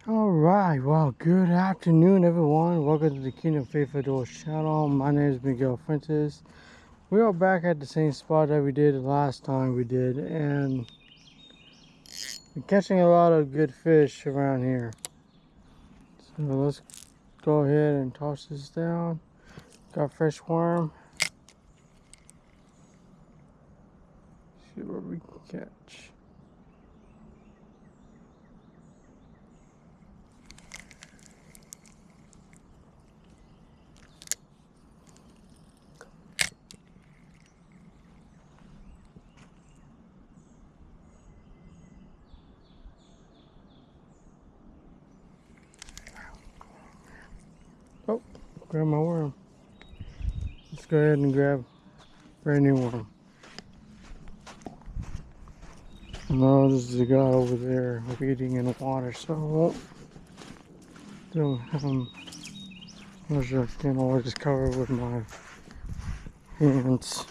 All right, well, good afternoon, everyone. Welcome to the Kingdom Faith Adults channel. My name is Miguel Fuentes. We are back at the same spot that we did the last time we did, and we're catching a lot of good fish around here. So let's go ahead and toss this down. Got fresh worm. See what we can catch. Oh, grab my worm. Let's go ahead and grab a brand new worm. No, this is a guy over there feeding in the water, so I won't do him. I'm sure I can always just cover it with my hands.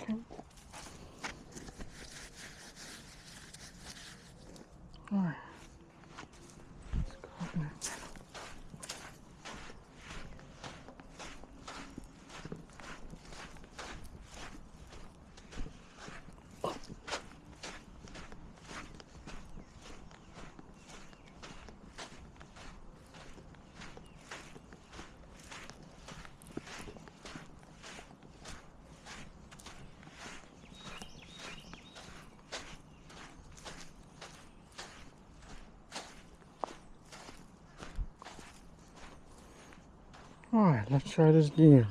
Okay. All right. Let's go open it. All right, let's try this again.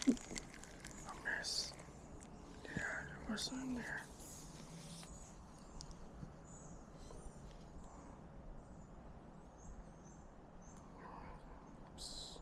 A mess. Yeah, there was some there. Oops.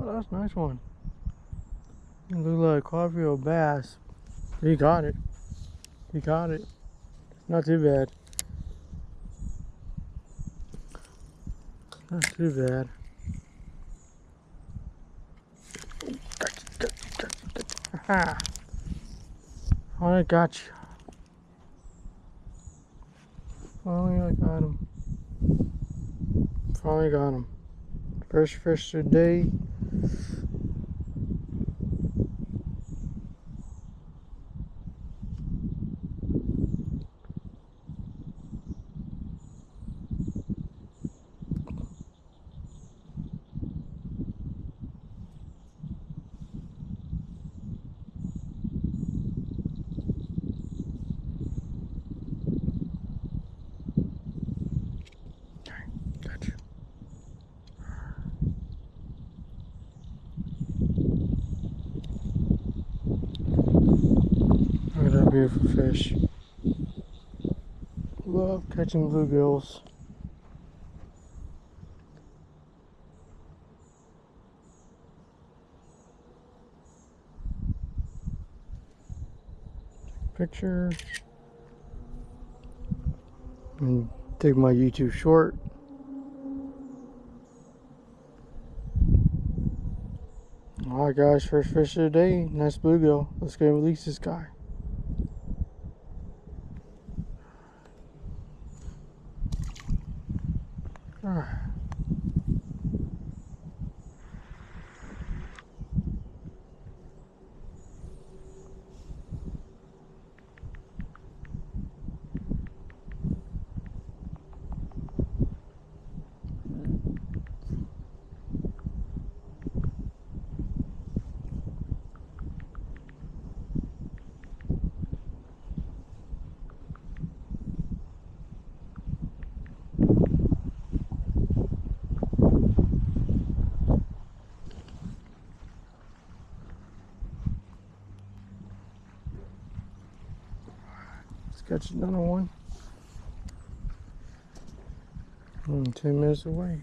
Oh, that's a nice one. It looked like coffee or bass. He got it. He got it. Not too bad. Not too bad. Aha. I got you. Finally, I got him. Finally got him. First fish today. Got you. Look at that beautiful fish. Love catching bluegills. Picture. And take my YouTube short. Alright guys, first fish of the day. Nice bluegill. Let's go and release this guy. Alright. Let's catch another one. 10 minutes away.